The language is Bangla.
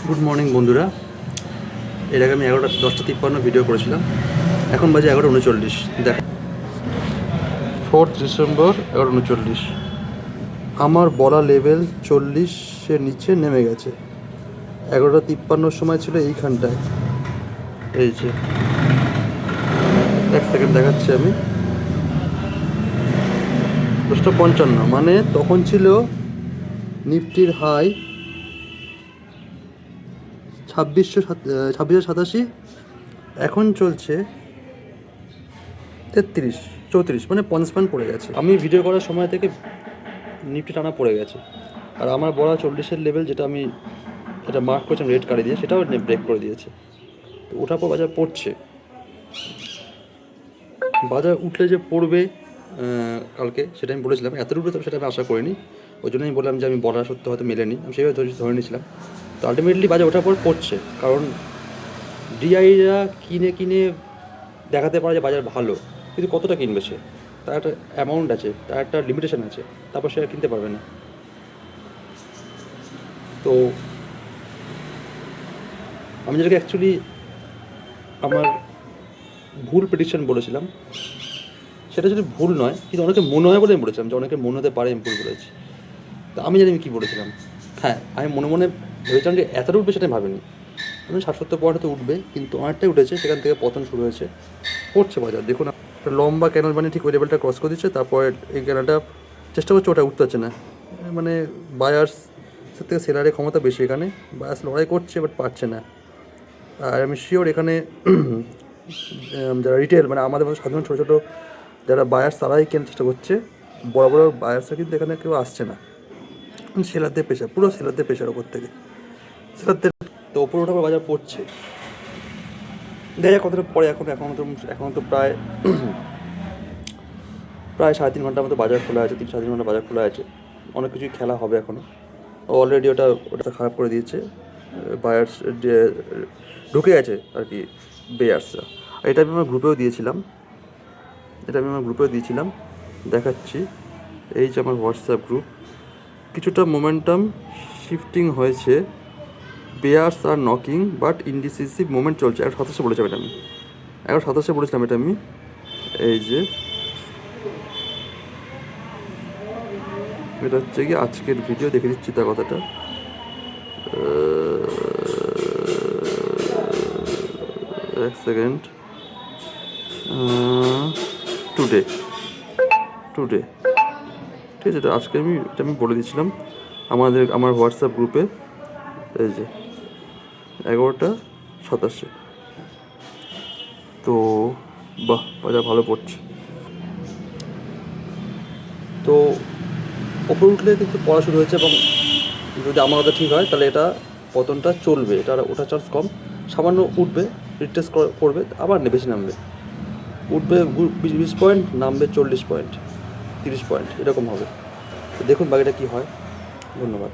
গুড মর্নিং বন্ধুরা। এর আগে আমি 10টা 53 ভিডিও করেছিলাম। এখন বাজে 11:39। দেখ, 4 ডিসেম্বর 11:39। আমার বলা লেভেল 40-এর নিচে নেমে গেছে। 11:53 সময় ছিল এইখানটায়। এই যে এক সেকেন্ড দেখাচ্ছি আমি। 10:55 মানে তখন ছিল নিফটির হাই 2687। এখন চলছে 33-34, মানে 50 পয়েন্ট পড়ে গেছে। আমি ভিডিও করার সময় থেকে নিফটি টানা পড়ে গেছে। আর আমার বলা 40-এর লেভেল, যেটা আমি এটা মার্ক করেছিলাম রেড কার্ডে দিয়ে, সেটাও ব্রেক করে দিয়েছে। তো ওঠার পর বাজার পড়ছে। বাজার উঠলে যে পড়বে কালকে, সেটা আমি বলেছিলাম। এত উঠবে তবে সেটা আমি আশা করিনি। ওই জন্য আমি বললাম যে আমি বলা সত্য হয়তো মেলেনি, আমি সেইভাবে ধরে নিয়েছিলাম। তো আলটিমেটলি বাজার ওঠার পর পড়ছে, কারণ ডিআইরা কিনে দেখাতে পারে যে বাজার ভালো, কিন্তু কতটা কিনবে সে? তার একটা অ্যামাউন্ট আছে, তার একটা লিমিটেশন আছে, তারপর সে কিনতে পারবে না। তো আমি যেটাকে অ্যাকচুয়ালি আমার ভুল প্রেডিকশন বলেছিলাম, সেটা যদি ভুল নয়, কিন্তু অনেকে মনে হয় বলে আমি বলেছিলাম যে অনেকে মনে হতে পারে আমি ভুল বলেছি। তো আমি জানি আমি কী বলেছিলাম। হ্যাঁ, আমি মনে মনে ভেবেছিলাম যে এতটা উঠবে সেটা আমি ভাবিনি। আমি 60-70 পয়েন্ট তো উঠবে, কিন্তু অনেকটাই উঠেছে। সেখান থেকে পতন শুরু হয়েছে, পড়ছে বাজার। দেখুন, লম্বা ক্যানেল বানিয়ে ঠিক ওই লেভেলটা ক্রস করে দিচ্ছে। তারপর এই ক্যানেলটা চেষ্টা করছে, ওটা উঠতে হচ্ছে না। মানে বায়ার্স থেকে সেলারের ক্ষমতা বেশি এখানে। বায়ার্স লড়াই করছে, বাট পারছে না। আর আমি শিওর এখানে যারা রিটেল, মানে আমাদের মতো সাধারণ ছোটো ছোটো যারা বায়ার্স, তারাই কেনার চেষ্টা করছে। বড় বড় বায়ার্সরা কিন্তু এখানে কেউ আসছে না। সেলারদের পেশা, পুরো সেলারদের পেশার ওপর থেকে সেলারদের। তো ওপরে ওঠার পর বাজার পড়ছে। দেখা যাক কতটা পরে। এখন তো প্রায় 3.5 ঘন্টার মতো বাজার খোলা আছে। 3-3.5 ঘন্টা বাজার খোলা আছে। অনেক কিছুই খেলা হবে এখনও। অলরেডি ওটা খারাপ করে দিয়েছে। বায়ার্স ঢুকে গেছে আর কি, বেয়ার্সরা। এটা আমি আমার গ্রুপেও দিয়েছিলাম। দেখাচ্ছি, এই যে আমার হোয়াটসঅ্যাপ গ্রুপ। কিছুটা মোমেন্টাম শিফটিং হয়েছে। বেয়ার্স আর নকিং, বাট ইনডিসিসিভ মুভমেন্ট চলছে। 11:27 বলেছিলাম এটা আমি। 11:27 বলেছিলাম এটা আমি। এই যে এটা হচ্ছে কি আজকের ভিডিও, দেখে দিচ্ছি তার কথাটা। এক সেকেন্ড। টুডে ঠিক আছে। আজকে এটা আমি বলে দিচ্ছিলাম আমার হোয়াটসঅ্যাপ গ্রুপে। এই যে 11:27। তো বাহ, বাজার ভালো পড়ছে। তো ওপরে উঠলে কিন্তু পড়া শুরু হয়েছে, এবং যদি আমার কথা ঠিক হয় তাহলে এটা পতনটা চলবে। এটা ওঠার চান্স কম। সামান্য উঠবে, রিট্রেস করবে, আবার বেশি নামবে। উঠবে 20 পয়েন্ট, নামবে 40 পয়েন্ট, 30 পয়েন্ট, এরকম হবে। তো দেখুন বাকিটা কী হয়। ধন্যবাদ।